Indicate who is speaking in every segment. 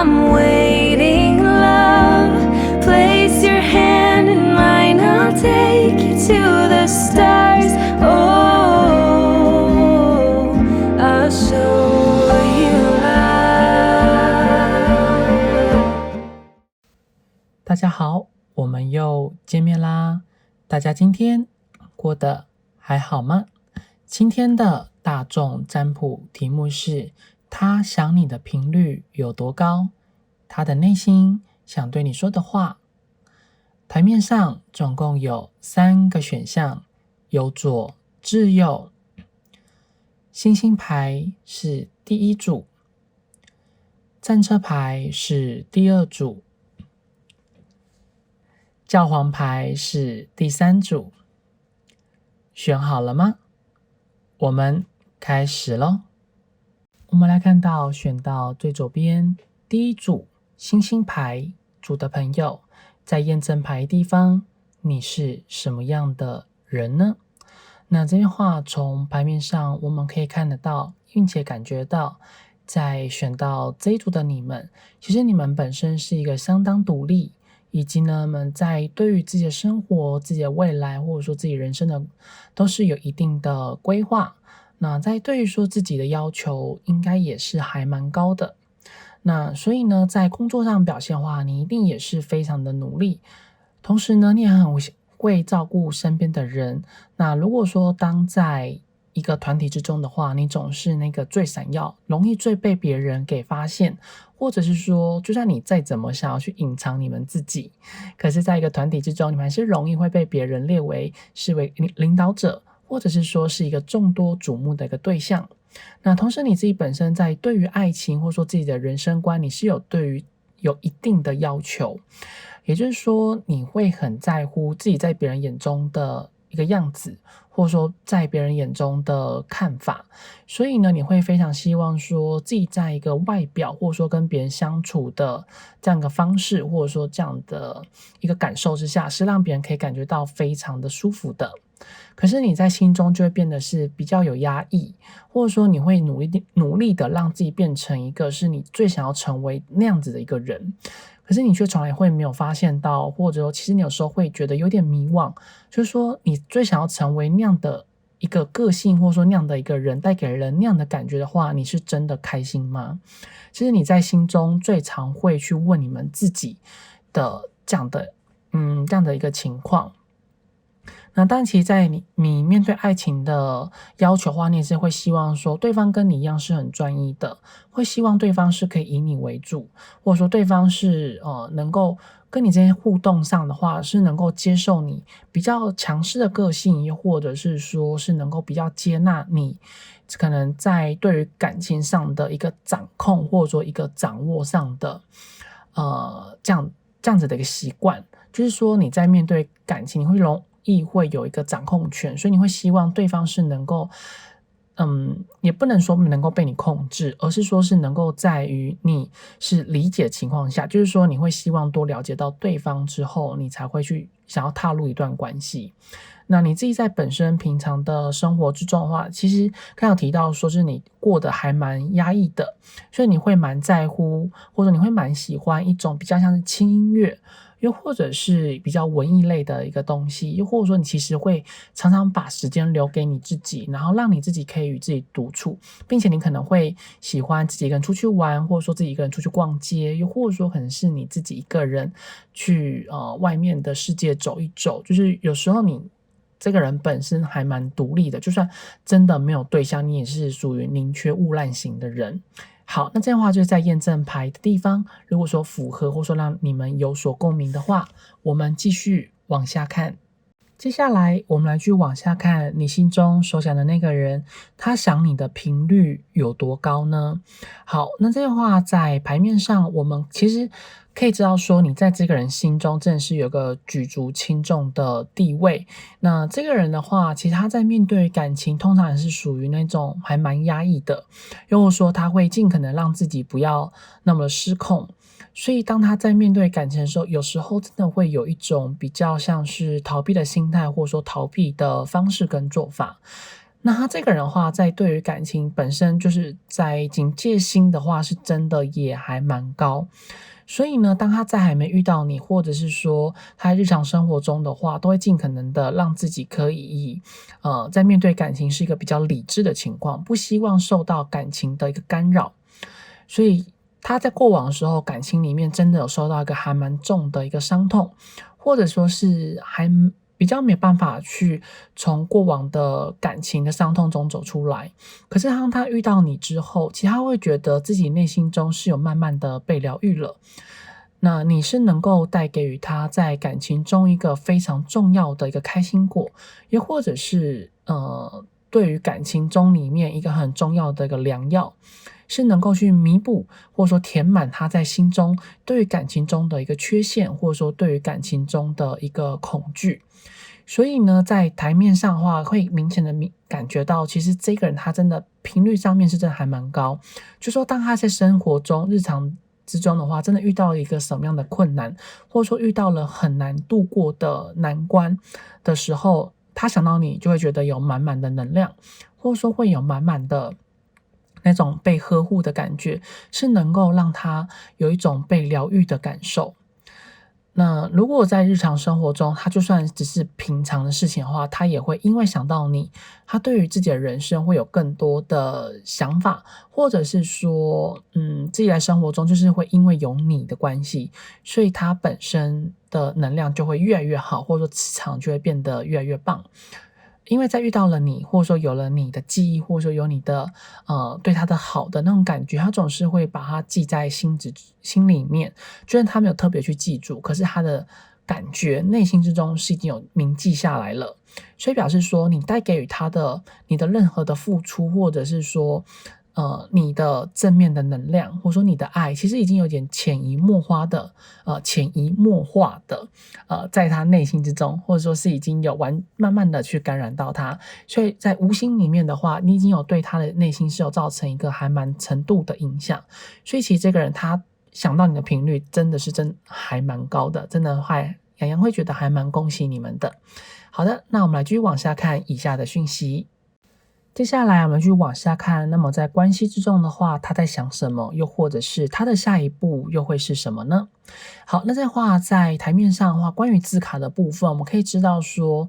Speaker 1: I'm waiting, love. Place your hand in mine, I'll take you to the stars. Oh, I'll show you love.
Speaker 2: 大家好，我们又见面啦！大家今天过得还好吗？今天的大众占卜题目是：他想你的频率有多高？他的内心想对你说的话。台面上总共有3个选项，由左至右。星星牌是第一组，战车牌是第2组，教皇牌是第3组。选好了吗？我们开始咯。我们来看到选到最左边第1组星星牌组的朋友，在验证牌地方，你是什么样的人呢？那这边话从牌面上我们可以看得到，并且感觉到，在选到这一组的你们，其实你们本身是一个相当独立，以及呢，们在对于自己的生活、自己的未来，或者说自己人生的，都是有一定的规划。那在对于说自己的要求，应该也是还蛮高的。那所以呢，在工作上表现的话，你一定也是非常的努力。同时呢，你也很会照顾身边的人。那如果说当在一个团体之中的话，你总是那个最闪耀，容易最被别人给发现，或者是说，就算你再怎么想要去隐藏你们自己，可是在一个团体之中，你们还是容易会被别人视为领导者，或者是说是一个众多瞩目的一个对象。那同时你自己本身在对于爱情或者说自己的人生观，你是有一定的要求，也就是说你会很在乎自己在别人眼中的一个样子，或者说在别人眼中的看法。所以呢，你会非常希望说自己在一个外表或者说跟别人相处的这样一个方式，或者说这样的一个感受之下，是让别人可以感觉到非常的舒服的。可是你在心中就会变得是比较有压抑，或者说你会努力的让自己变成一个是你最想要成为那样子的一个人。可是你却从来会没有发现到，或者说其实你有时候会觉得有点迷惘，就是说你最想要成为那样的一个个性，或者说那样的一个人，带给人那样的感觉的话，你是真的开心吗？其实你在心中最常会去问你们自己的这样的一个情况。那当然其实在你面对爱情的要求的话，你也是会希望说对方跟你一样是很专一的，会希望对方是可以以你为主，或者说对方是能够跟你这些互动上的话，是能够接受你比较强势的个性，又或者是说是能够比较接纳你可能在对于感情上的一个掌控，或者说一个掌握上的这样子的一个习惯。就是说你在面对感情，你会容易会有一个掌控权，所以你会希望对方是能够也不能说能够被你控制，而是说是能够在于你是理解的情况下，就是说你会希望多了解到对方之后，你才会去想要踏入一段关系。那你自己在本身平常的生活之中的话，其实刚刚提到说是你过得还蛮压抑的，所以你会蛮在乎，或者你会蛮喜欢一种比较像是轻音乐，又或者是比较文艺类的一个东西，又或者说你其实会常常把时间留给你自己，然后让你自己可以与自己独处，并且你可能会喜欢自己一个人出去玩，或者说自己一个人出去逛街，又或者说可能是你自己一个人去外面的世界走一走。就是有时候你这个人本身还蛮独立的，就算真的没有对象，你也是属于宁缺毋滥型的人。好，那这样的话就是在验证牌的地方，如果说符合或说让你们有所共鸣的话，我们继续往下看。接下来我们来去往下看，你心中所想的那个人，他想你的频率有多高呢？好，那这样的话在牌面上，我们其实可以知道说，你在这个人心中真的是有个举足轻重的地位。那这个人的话，其实他在面对感情，通常也是属于那种还蛮压抑的，又或者说他会尽可能让自己不要那么失控。所以当他在面对感情的时候，有时候真的会有一种比较像是逃避的心态，或者说逃避的方式跟做法。那他这个人的话，在对于感情本身就是在警戒心的话，是真的也还蛮高。所以呢，当他在还没遇到你，或者是说他在日常生活中的话，都会尽可能的让自己可以在面对感情是一个比较理智的情况，不希望受到感情的一个干扰。所以他在过往的时候，感情里面真的有受到一个还蛮重的一个伤痛，或者说是还比较没办法去从过往的感情的伤痛中走出来。可是当他遇到你之后，其实他会觉得自己内心中是有慢慢的被疗愈了。那你是能够带给予他在感情中一个非常重要的一个开心果，又或者是对于感情中里面一个很重要的一个良药，是能够去弥补或者说填满他在心中对于感情中的一个缺陷，或者说对于感情中的一个恐惧。所以呢，在台面上的话，会明显的感觉到，其实这个人他真的频率上面是真的还蛮高。就说当他在生活中日常之中的话，真的遇到了一个什么样的困难，或者说遇到了很难度过的难关的时候，他想到你就会觉得有满满的能量，或者说会有满满的那种被呵护的感觉，是能够让他有一种被疗愈的感受。那如果在日常生活中，他就算只是平常的事情的话，他也会因为想到你，他对于自己的人生会有更多的想法，或者是说，自己在生活中就是会因为有你的关系，所以他本身的能量就会越来越好，或者说磁场就会变得越来越棒。因为在遇到了你，或者说有了你的记忆，或者说有你的对他的好的那种感觉，他总是会把它记在心里面。就算他没有特别去记住，可是他的感觉内心之中是已经有铭记下来了。所以表示说，你带给予他的你的任何的付出，或者是说你的正面的能量，或者说你的爱，其实已经有点潜移默化的在他内心之中，或者说是已经有慢慢的去感染到他。所以在无形里面的话，你已经有对他的内心是有造成一个还蛮程度的影响。所以其实这个人他想到你的频率真的是还蛮高的，真的洋洋会觉得还蛮恭喜你们的。好的，那我们来继续往下看以下的讯息。接下来我们继续往下看，那么在关系之中的话，他在想什么，又或者是他的下一步又会是什么呢？好，那这话在台面上的话，关于字卡的部分，我们可以知道说，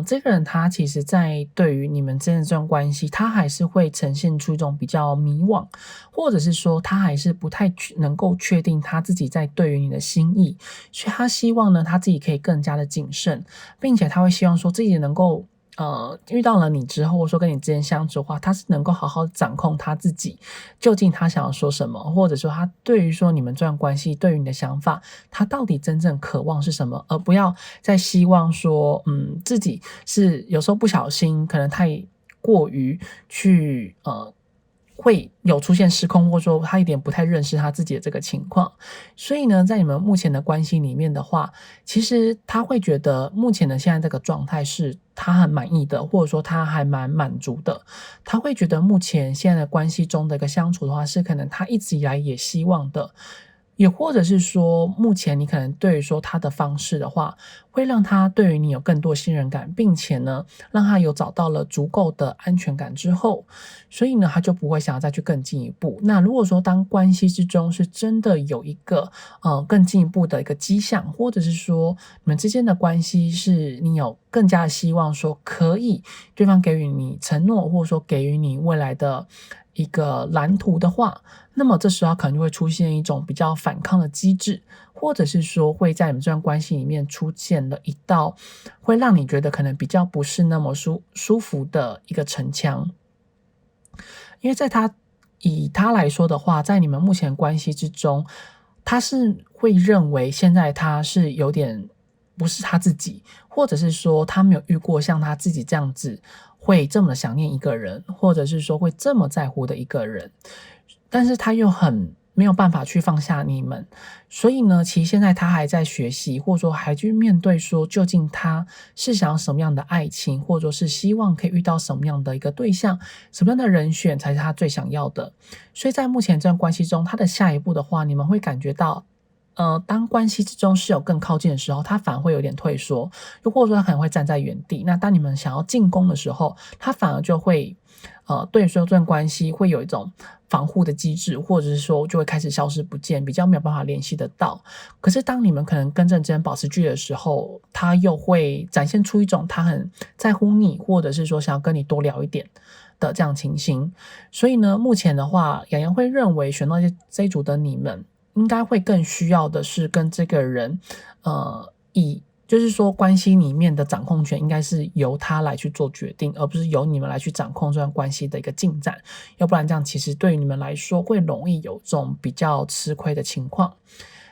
Speaker 2: 这个人他其实在对于你们之间的这段关系，他还是会呈现出一种比较迷惘，或者是说他还是不太能够确定他自己在对于你的心意，所以他希望呢，他自己可以更加的谨慎，并且他会希望说自己能够遇到了你之后，或者说跟你之间相处的话，他是能够好好掌控他自己，究竟他想要说什么，或者说他对于说你们这段关系，对于你的想法，他到底真正渴望是什么，而不要再希望说，自己是有时候不小心，可能太过于去会有出现失控，或者说他有点不太认识他自己的这个情况。所以呢，在你们目前的关系里面的话，其实他会觉得目前的现在这个状态是他很满意的，或者说他还蛮满足的。他会觉得目前现在的关系中的一个相处的话，是可能他一直以来也希望的。也或者是说，目前你可能对于说他的方式的话，会让他对于你有更多信任感，并且呢，让他有找到了足够的安全感之后，所以呢，他就不会想要再去更进一步。那如果说当关系之中是真的有一个更进一步的一个迹象，或者是说你们之间的关系是你有更加的希望说可以对方给予你承诺，或者说给予你未来的一个蓝图的话，那么这时候可能就会出现一种比较反抗的机制，或者是说会在你们这段关系里面出现了一道会让你觉得可能比较不是那么舒服的一个城墙。因为以他来说的话，在你们目前关系之中，他是会认为现在他是有点不是他自己，或者是说他没有遇过像他自己这样子会这么想念一个人，或者是说会这么在乎的一个人，但是他又很没有办法去放下你们。所以呢，其实现在他还在学习，或者说还去面对说究竟他是想要什么样的爱情，或者说是希望可以遇到什么样的一个对象，什么样的人选才是他最想要的。所以在目前这段关系中，他的下一步的话，你们会感觉到当关系之中是有更靠近的时候，他反而会有点退缩，又或者说他可能会站在原地。那当你们想要进攻的时候，他反而就会对说这段关系会有一种防护的机制，或者是说就会开始消失不见，比较没有办法联系得到。可是当你们可能跟这之间保持距离的时候，他又会展现出一种他很在乎你，或者是说想要跟你多聊一点的这样情形。所以呢，目前的话，洋洋会认为选到这一组的你们应该会更需要的是跟这个人就是说关系里面的掌控权应该是由他来去做决定，而不是由你们来去掌控这段关系的一个进展。要不然这样其实对于你们来说会容易有这种比较吃亏的情况。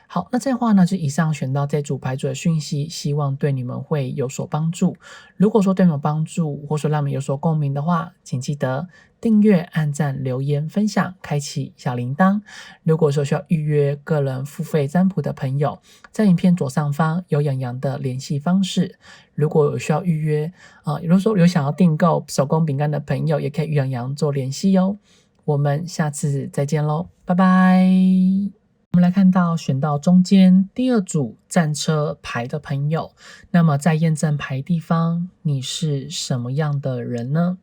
Speaker 2: 好，那这样的话呢，就以上选到这组牌组的讯息，希望对你们会有所帮助。如果说对你们有帮助，或者说让你们有所共鸣的话，请记得订阅、按赞、留言、分享，开启小铃铛。如果说需要预约个人付费占卜的朋友，在影片左上方有洋洋的联系方式。如果有需要预约如果说有想要订购手工饼干的朋友，也可以与洋洋做联系哦。我们下次再见喽，拜拜。我们来看到选到中间第二组战车牌的朋友，那么在验证牌地方，你是什么样的人呢？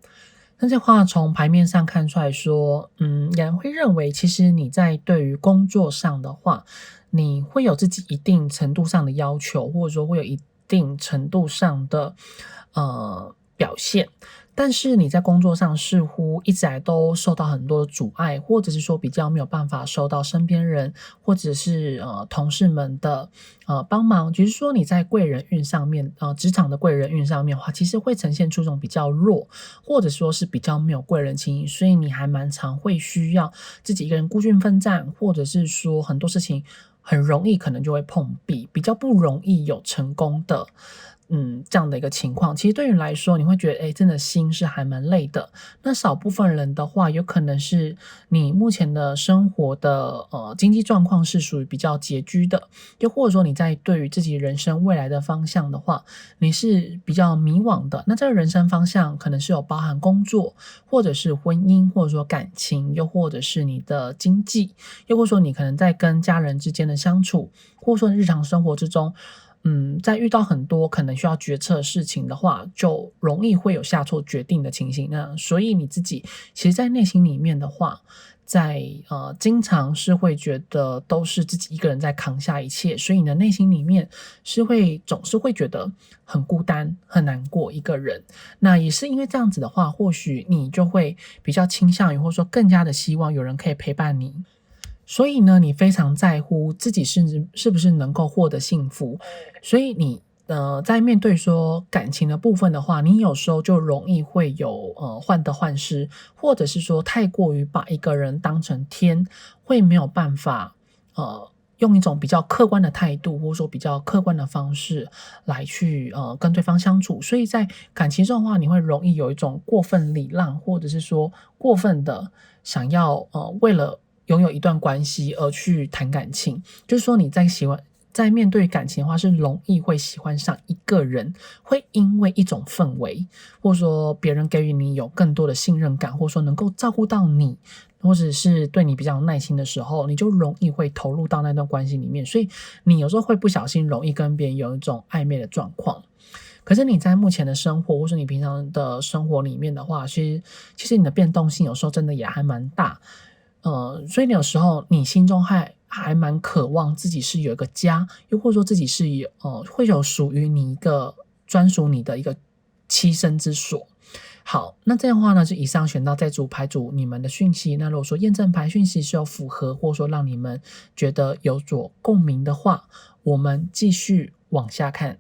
Speaker 2: 那这话从牌面上看出来说，人会认为其实你在对于工作上的话，你会有自己一定程度上的要求，或者说会有一定程度上的表现。但是你在工作上似乎一直来都受到很多的阻碍，或者是说比较没有办法受到身边人或者是同事们的帮忙，就是说你在贵人运上面职场的贵人运上面的话，其实会呈现出一种比较弱，或者说是比较没有贵人情谊，所以你还蛮常会需要自己一个人孤军奋战，或者是说很多事情很容易可能就会碰壁，比较不容易有成功的这样的一个情况。其实对于你来说，你会觉得真的心是还蛮累的。那少部分人的话，有可能是你目前的生活的经济状况是属于比较拮据的，又或者说你在对于自己人生未来的方向的话，你是比较迷惘的。那这个人生方向可能是有包含工作，或者是婚姻，或者说感情，又或者是你的经济，又或者说你可能在跟家人之间的相处，或者说日常生活之中在遇到很多可能需要决策的事情的话，就容易会有下错决定的情形。那所以你自己其实在内心里面的话，在经常是会觉得都是自己一个人在扛下一切，所以你的内心里面总是会觉得很孤单很难过一个人。那也是因为这样子的话，或许你就会比较倾向于或者说更加的希望有人可以陪伴你。所以呢，你非常在乎自己是不是能够获得幸福，所以你在面对说感情的部分的话，你有时候就容易会有患得患失，或者是说太过于把一个人当成天，会没有办法用一种比较客观的态度，或者说比较客观的方式来去跟对方相处。所以在感情上的话，你会容易有一种过分礼让，或者是说过分的想要为了拥有一段关系而去谈感情。就是说你在面对感情的话，是容易会喜欢上一个人，会因为一种氛围，或者说别人给予你有更多的信任感，或者说能够照顾到你，或者是对你比较有耐心的时候，你就容易会投入到那段关系里面。所以你有时候会不小心容易跟别人有一种暧昧的状况。可是你在目前的生活，或是你平常的生活里面的话，其实你的变动性有时候真的也还蛮大。所以你有时候你心中还蛮渴望自己是有一个家，又或者说自己是会有属于你一个专属你的一个栖身之所。好，那这样的话呢，就以上选到这组牌组你们的讯息。那如果说验证牌讯息是有符合，或者说让你们觉得有所共鸣的话，我们继续往下看。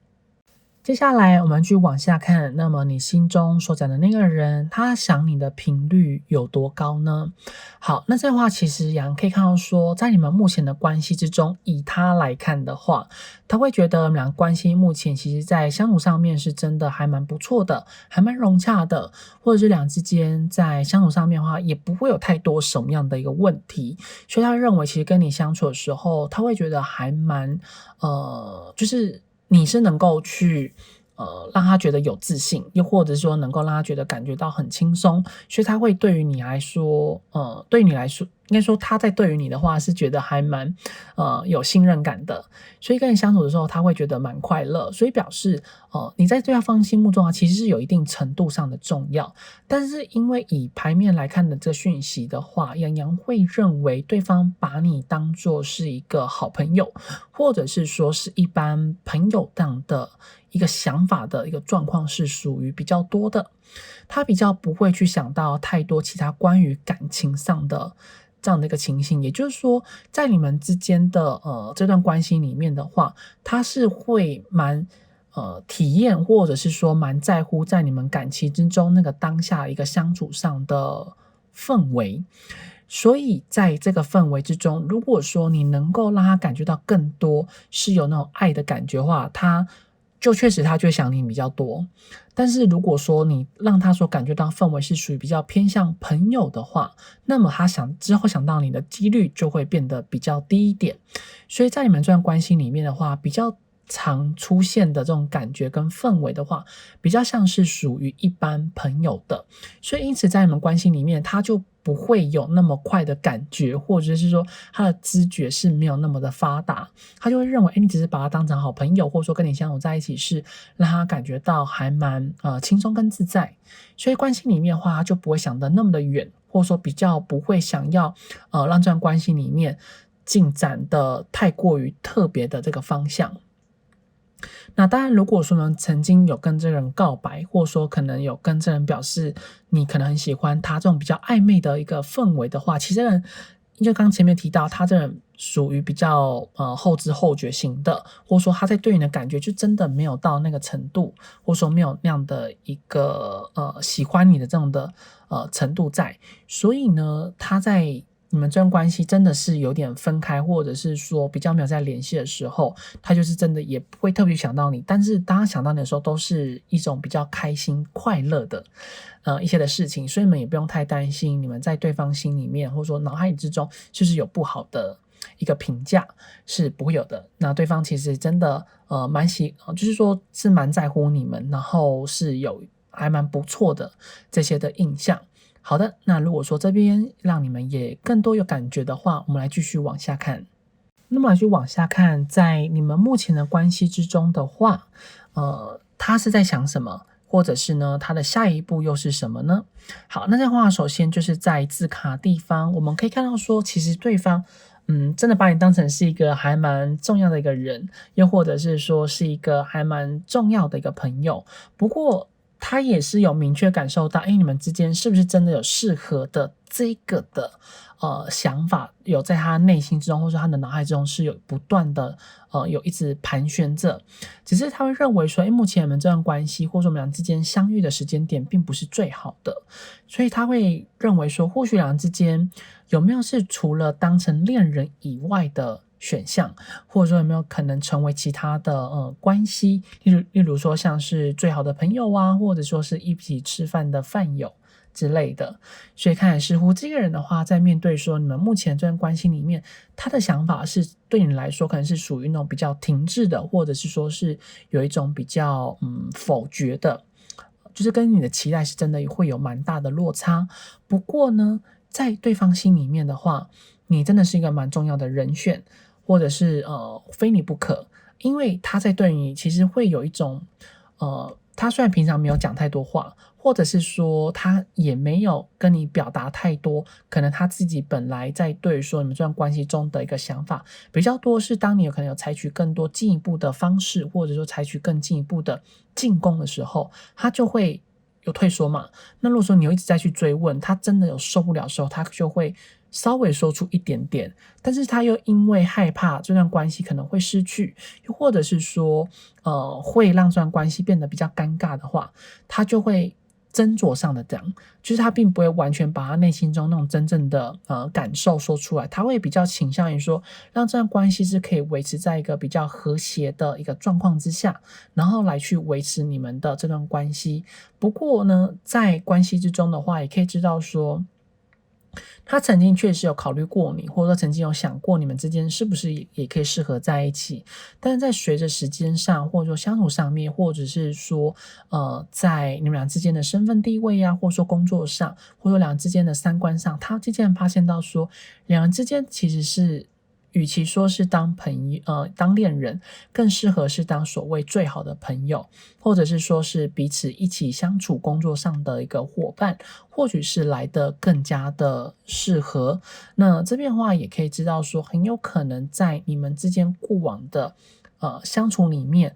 Speaker 2: 接下来我们继续往下看，那么你心中所讲的那个人，他想你的频率有多高呢？好，那这样的话其实杨可以看到说，在你们目前的关系之中，以他来看的话，他会觉得你们俩关系目前其实在相处上面是真的还蛮不错的，还蛮融洽的，或者是两之间在相处上面的话，也不会有太多什么样的一个问题。所以他认为其实跟你相处的时候，他会觉得还蛮就是你是能够去让他觉得有自信，又或者说能够让他觉得感觉到很轻松，所以他会对于你来说应该说他在对于你的话是觉得还蛮有信任感的，所以跟你相处的时候他会觉得蛮快乐，所以表示你在对方心目中其实是有一定程度上的重要。但是因为以牌面来看的这讯息的话，洋洋会认为对方把你当作是一个好朋友，或者是说是一般朋友这样的一个想法的一个状况是属于比较多的，他比较不会去想到太多其他关于感情上的这样的一个情形。也就是说在你们之间的这段关系里面的话，他是会蛮体验或者是说蛮在乎在你们感情之中那个当下一个相处上的氛围。所以在这个氛围之中，如果说你能够让他感觉到更多是有那种爱的感觉的话，他就确实他就会想你比较多。但是如果说你让他所感觉到氛围是属于比较偏向朋友的话，那么他之后想到你的几率就会变得比较低一点。所以在你们这段关系里面的话，比较常出现的这种感觉跟氛围的话，比较像是属于一般朋友的。所以因此在你们关系里面，他就不会有那么快的感觉，或者是说他的知觉是没有那么的发达，他就会认为你只是把他当成好朋友，或者说跟你相处在一起是让他感觉到还蛮轻松跟自在。所以关系里面的话，他就不会想得那么的远，或者说比较不会想要让这段关系里面进展的太过于特别的这个方向。那当然如果说呢曾经有跟这个人告白，或者说可能有跟这人表示你可能很喜欢他这种比较暧昧的一个氛围的话，其实这人因为刚前面提到他这人属于比较后知后觉型的，或者说他在对你的感觉就真的没有到那个程度，或者说没有那样的一个喜欢你的这种的程度在。所以呢他在你们这段关系真的是有点分开，或者是说比较没有在联系的时候，他就是真的也不会特别想到你，但是当他想到你的时候都是一种比较开心快乐的一些的事情。所以你们也不用太担心你们在对方心里面或者说脑海之中就是有不好的一个评价，是不会有的。那对方其实真的就是说是蛮在乎你们，然后是有还蛮不错的这些的印象。好的，那如果说这边让你们也更多有感觉的话，我们来继续往下看。那么来去往下看，在你们目前的关系之中的话，他是在想什么？或者是呢，他的下一步又是什么呢？好，那这样的话，首先就是在字卡地方，我们可以看到说，其实对方真的把你当成是一个还蛮重要的一个人，又或者是说是一个还蛮重要的一个朋友。不过他也是有明确感受到你们之间是不是真的有适合的这个的想法，有在他内心之中或者他的脑海之中是有不断的有一直盘旋着。只是他会认为说目前你们这段关系或者说我们俩之间相遇的时间点并不是最好的，所以他会认为说或许两人之间有没有是除了当成恋人以外的选项，或者说有没有可能成为其他的关系，例如说像是最好的朋友啊，或者说是一起吃饭的饭友之类的。所以看来似乎这个人的话，在面对说你们目前这段关系里面，他的想法是对你来说可能是属于那种比较停滞的，或者是说是有一种比较否决的，就是跟你的期待是真的会有蛮大的落差。不过呢在对方心里面的话，你真的是一个蛮重要的人选，或者是非你不可。因为他在对你其实会有一种他虽然平常没有讲太多话，或者是说他也没有跟你表达太多，可能他自己本来在对于说你们这段关系中的一个想法比较多，是当你有可能有采取更多进一步的方式，或者说采取更进一步的进攻的时候，他就会有退缩嘛。那如果说你又一直在去追问，他真的有受不了的时候，他就会稍微说出一点点，但是他又因为害怕这段关系可能会失去，又或者是说会让这段关系变得比较尴尬的话，他就会斟酌上的讲，就是他并不会完全把他内心中那种真正的感受说出来，他会比较倾向于说让这段关系是可以维持在一个比较和谐的一个状况之下，然后来去维持你们的这段关系。不过呢在关系之中的话，也可以知道说他曾经确实有考虑过你，或者说曾经有想过你们之间是不是也可以适合在一起，但是在随着时间上，或者说相处上面，或者是说在你们俩之间的身份地位啊，或者说工作上，或者说两人之间的三观上，他渐渐发现到说，两人之间其实是与其说是当当恋人，更适合是当所谓最好的朋友，或者是说是彼此一起相处工作上的一个伙伴，或许是来得更加的适合。那这边的话也可以知道说，很有可能在你们之间过往的相处里面，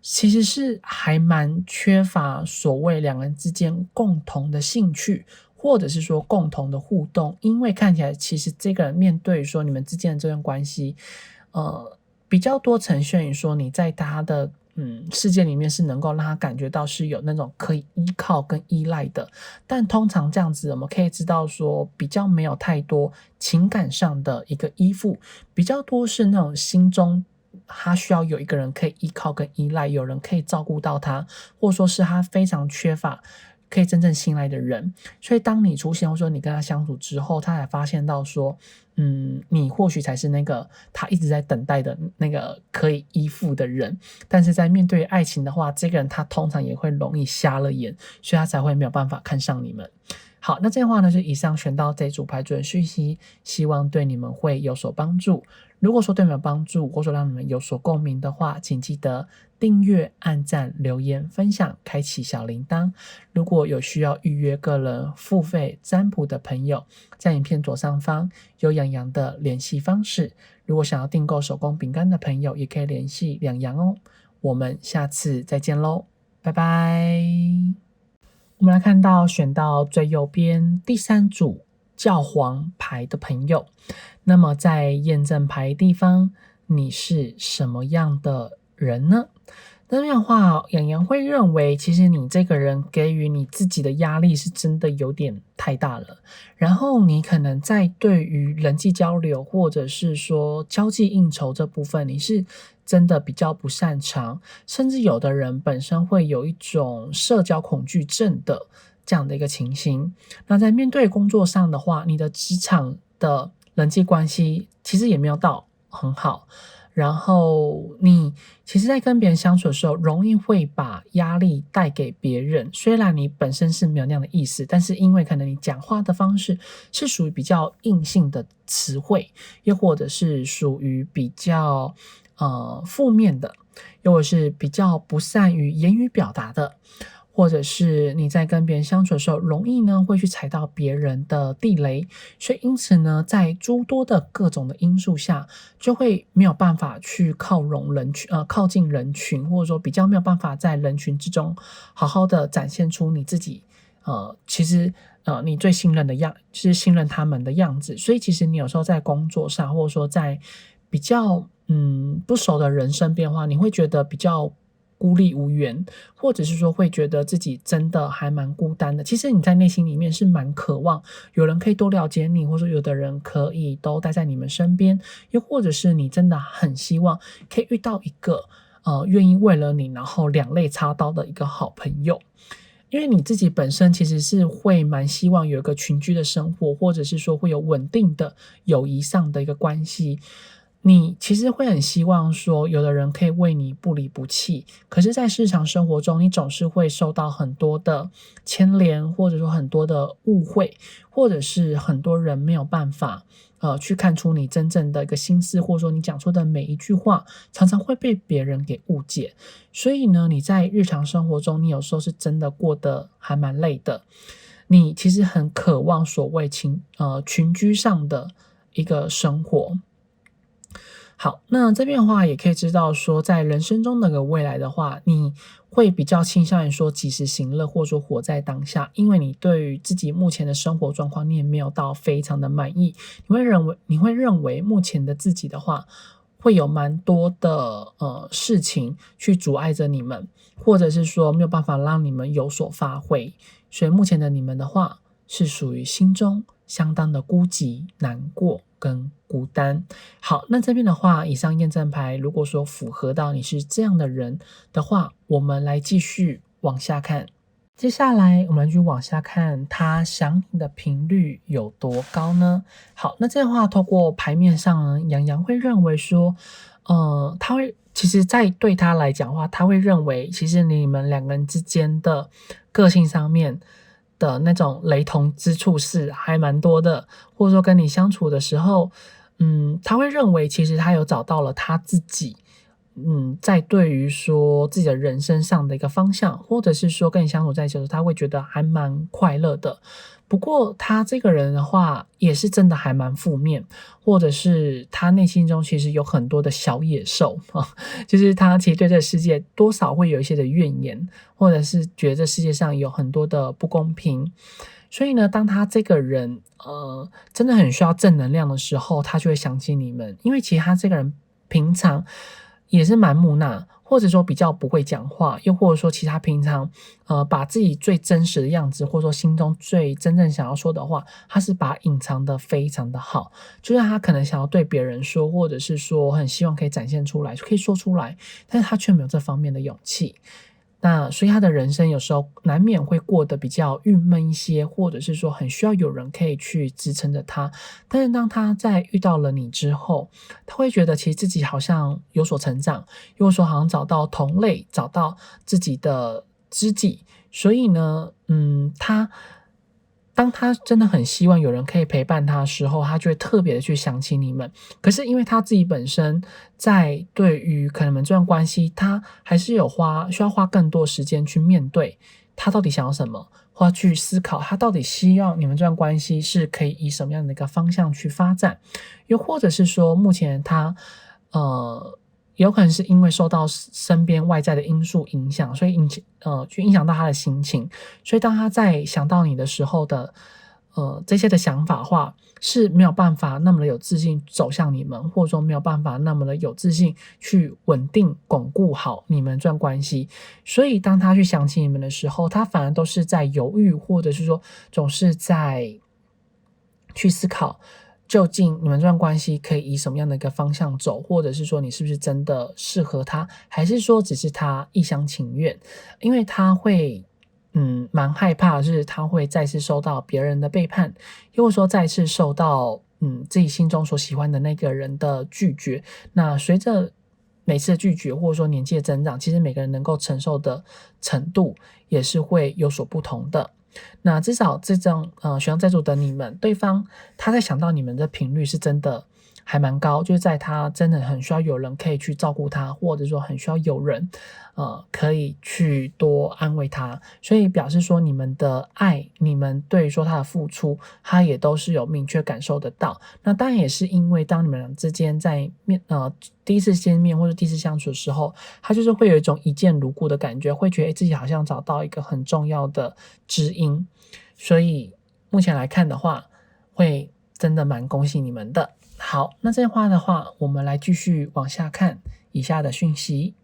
Speaker 2: 其实是还蛮缺乏所谓两人之间共同的兴趣，或者是说共同的互动，因为看起来其实这个人面对说你们之间的这段关系，比较多呈现于说你在他的世界里面是能够让他感觉到是有那种可以依靠跟依赖的，但通常这样子我们可以知道说比较没有太多情感上的一个依附，比较多是那种心中他需要有一个人可以依靠跟依赖，有人可以照顾到他，或者说是他非常缺乏可以真正信赖的人。所以当你出现或者说你跟他相处之后，他才发现到说你或许才是那个他一直在等待的那个可以依附的人，但是在面对爱情的话，这个人他通常也会容易瞎了眼，所以他才会没有办法看上你们。好，那这样的话呢，就以上选到这组牌组的讯息，希望对你们会有所帮助。如果说对你们有帮助，或者说让你们有所共鸣的话，请记得订阅、按赞、留言、分享、开启小铃铛。如果有需要预约个人付费占卜的朋友，在影片左上方有洋洋的联系方式。如果想要订购手工饼干的朋友，也可以联系两洋哦。我们下次再见喽，拜拜。我们来看到选到最右边第三组教皇牌的朋友，那么在验证牌地方，你是什么样的人呢？这样的话，洋洋会认为，其实你这个人给予你自己的压力是真的有点太大了。然后你可能在对于人际交流，或者是说交际应酬这部分，你是真的比较不擅长，甚至有的人本身会有一种社交恐惧症的这样的一个情形。那在面对工作上的话，你的职场的人际关系其实也没有到很好。然后你其实在跟别人相处的时候，容易会把压力带给别人，虽然你本身是没有那样的意思，但是因为可能你讲话的方式是属于比较硬性的词汇，又或者是属于比较负面的，又或者是比较不善于言语表达的，或者是你在跟别人相处的时候，容易呢会去踩到别人的地雷，所以因此呢，在诸多的各种的因素下，就会没有办法去靠近人群，或者说比较没有办法在人群之中好好的展现出你自己，其实你最信任的就是信任他们的样子，所以其实你有时候在工作上，或者说在比较不熟的人身边的话，你会觉得比较孤立无援，或者是说会觉得自己真的还蛮孤单的。其实你在内心里面是蛮渴望有人可以多了解你，或者说有的人可以都待在你们身边，又或者是你真的很希望可以遇到一个愿意为了你然后两肋插刀的一个好朋友。因为你自己本身其实是会蛮希望有一个群居的生活，或者是说会有稳定的友谊上的一个关系。你其实会很希望说有的人可以为你不离不弃，可是在日常生活中你总是会受到很多的牵连，或者说很多的误会，或者是很多人没有办法去看出你真正的一个心思，或者说你讲出的每一句话常常会被别人给误解。所以呢，你在日常生活中你有时候是真的过得还蛮累的，你其实很渴望所谓群居上的一个生活。好，那这边的话也可以知道说，在人生中那个未来的话，你会比较倾向于说及时行乐，或者说活在当下，因为你对于自己目前的生活状况你也没有到非常的满意，你会认为目前的自己的话会有蛮多的事情去阻碍着你们，或者是说没有办法让你们有所发挥，所以目前的你们的话是属于心中相当的孤寂、难过跟孤单。好，那这边的话，以上验证牌如果说符合到你是这样的人的话，我们来继续往下看。接下来我们就往下看，他想你的频率有多高呢？好，那这样的话，透过牌面上呢，洋洋会认为说，他会其实，在对他来讲的话，他会认为其实你们两个人之间的个性上面的那种雷同之处是还蛮多的，或者说跟你相处的时候，他会认为其实他有找到了他自己。在对于说自己的人生上的一个方向，或者是说跟你相处在一起的时候，他会觉得还蛮快乐的。不过他这个人的话，也是真的还蛮负面，或者是他内心中其实有很多的小野兽啊，就是他其实对这个世界多少会有一些的怨言，或者是觉得这世界上有很多的不公平。所以呢，当他这个人真的很需要正能量的时候，他就会想起你们，因为其实他这个人平常也是蛮木讷，或者说比较不会讲话，又或者说其他平常把自己最真实的样子，或者说心中最真正想要说的话，他是把它隐藏的非常的好，就是他可能想要对别人说，或者是说很希望可以展现出来，可以说出来，但是他却没有这方面的勇气。那所以他的人生有时候难免会过得比较郁闷一些，或者是说很需要有人可以去支撑着他。但是当他在遇到了你之后，他会觉得其实自己好像有所成长，又说好像找到同类，找到自己的知己。所以呢，当他真的很希望有人可以陪伴他的时候，他就会特别的去想起你们。可是因为他自己本身在对于可能你们这段关系，他还是需要花更多时间去面对他到底想要什么，或去思考他到底希望你们这段关系是可以以什么样的一个方向去发展，又或者是说目前他有可能是因为受到身边外在的因素影响，所以去影响到他的心情，所以当他在想到你的时候的这些的想法话，是没有办法那么的有自信走向你们，或者说没有办法那么的有自信去稳定巩固好你们这段关系。所以当他去想起你们的时候，他反而都是在犹豫，或者是说总是在去思考究竟你们这段关系可以以什么样的一个方向走，或者是说你是不是真的适合他，还是说只是他一厢情愿。因为他会蛮害怕的是他会再次受到别人的背叛，又或者说再次受到自己心中所喜欢的那个人的拒绝。那随着每次的拒绝，或者说年纪的增长，其实每个人能够承受的程度也是会有所不同的。那至少这种选项在座的你们，对方他在想到你们的频率是真的还蛮高，就是在他真的很需要有人可以去照顾他，或者说很需要有人可以去多安慰他，所以表示说你们的爱，你们对于说他的付出，他也都是有明确感受得到。那当然也是因为当你们俩之间在第一次见面或者第一次相处的时候，他就是会有一种一见如故的感觉，会觉得自己好像找到一个很重要的知音，所以目前来看的话，会真的蛮恭喜你们的。好，那这样的话，我们来继续往下看以下的讯息。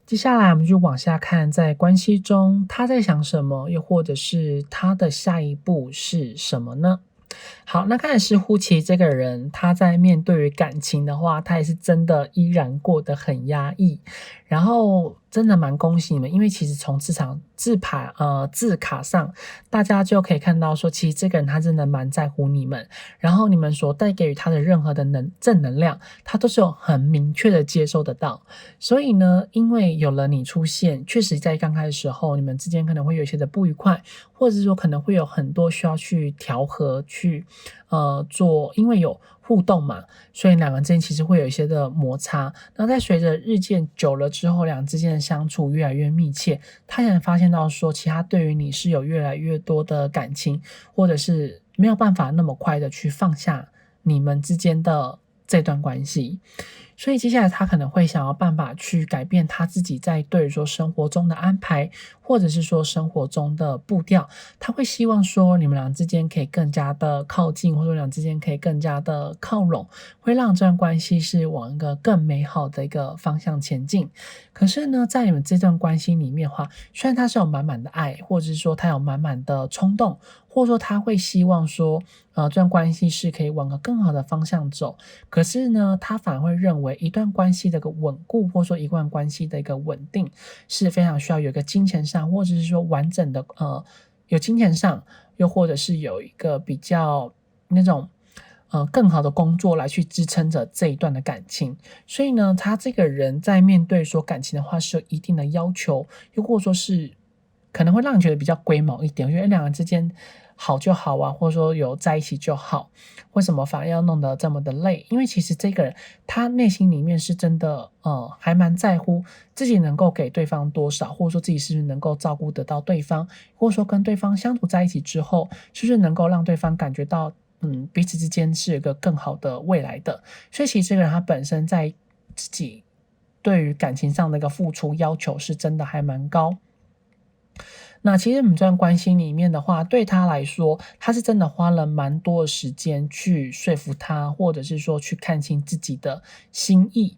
Speaker 2: 接下来我们就往下看，在关系中他在想什么，又或者是他的下一步是什么呢？好，那看来似乎其实这个人他在面对于感情的话，他也是真的依然过得很压抑。然后真的蛮恭喜你们，因为其实从字卡上，大家就可以看到说，其实这个人他真的蛮在乎你们，然后你们所带给予他的任何的正能量，他都是有很明确的接收得到。所以呢，因为有了你出现，确实在刚开始的时候，你们之间可能会有一些的不愉快，或者是说可能会有很多需要去调和，去做，因为有互动嘛，所以两个人之间其实会有一些的摩擦。那在随着日渐久了之后，两人之间的相处越来越密切，他也能发现到说，其实他对于你是有越来越多的感情，或者是没有办法那么快的去放下你们之间的这段关系。所以接下来他可能会想要办法去改变他自己在对于说生活中的安排，或者是说生活中的步调。他会希望说你们俩之间可以更加的靠近，或者你们俩之间可以更加的靠拢，会让这段关系是往一个更美好的一个方向前进。可是呢，在你们这段关系里面的话，虽然他是有满满的爱，或者是说他有满满的冲动，或者说他会希望说，这段关系是可以往个更好的方向走。可是呢，他反而会认为一段关系的一个稳固，或者说一段关系的一个稳定，是非常需要有一个金钱上，或者是说完整的有金钱上，又或者是有一个比较那种更好的工作来去支撑着这一段的感情。所以呢，他这个人在面对说感情的话是有一定的要求，又或者说是可能会让你觉得比较龟毛一点，因为两个人之间好就好啊，或者说有在一起就好，为什么反而要弄得这么的累？因为其实这个人他内心里面是真的还蛮在乎自己能够给对方多少，或者说自己是不是能够照顾得到对方，或者说跟对方相处在一起之后，是不是能够让对方感觉到彼此之间是有一个更好的未来的。所以其实这个人他本身在自己对于感情上的一个付出要求是真的还蛮高。那其实你们这段关系里面的话，对他来说，他是真的花了蛮多的时间去说服他，或者是说去看清自己的心意。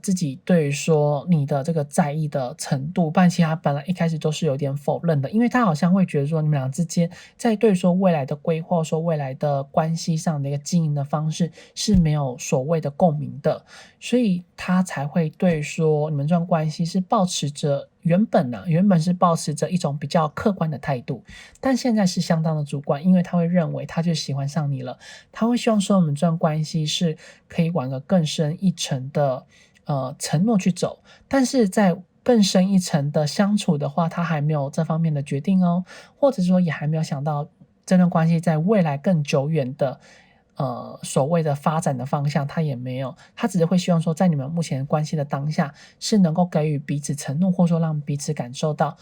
Speaker 2: 自己对于说你的这个在意的程度，不然其实他本来一开始都是有点否认的，因为他好像会觉得说你们俩之间在对说未来的规划，说未来的关系上的一个经营的方式是没有所谓的共鸣的，所以他才会对说你们这段关系是抱持着原本是抱持着一种比较客观的态度，但现在是相当的主观，因为他会认为他就喜欢上你了，他会希望说我们这段关系是可以往个更深一层的承诺去走，但是在更深一层的相处的话，他还没有这方面的决定哦，或者说也还没有想到这段关系在未来更久远的所谓的发展的方向，他也没有，他只是会希望说，在你们目前关系的当下，是能够给予彼此承诺，或者说让彼此感受到，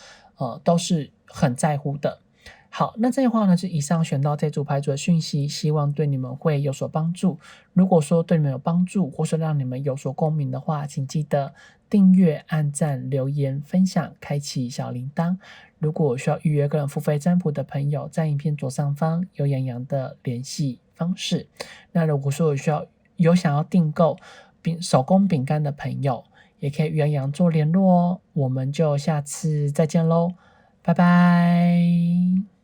Speaker 2: 都是很在乎的。好，那这些话呢，是以上选到这组牌组的讯息，希望对你们会有所帮助。如果说对你们有帮助，或是让你们有所共鸣的话，请记得订阅、按赞、留言、分享、开启小铃铛。如果需要预约个人付费占卜的朋友，在影片左上方有洋洋的联系方式。那如果说有想要订购手工饼干的朋友，也可以与洋洋做联络哦。我们就下次再见喽，拜拜。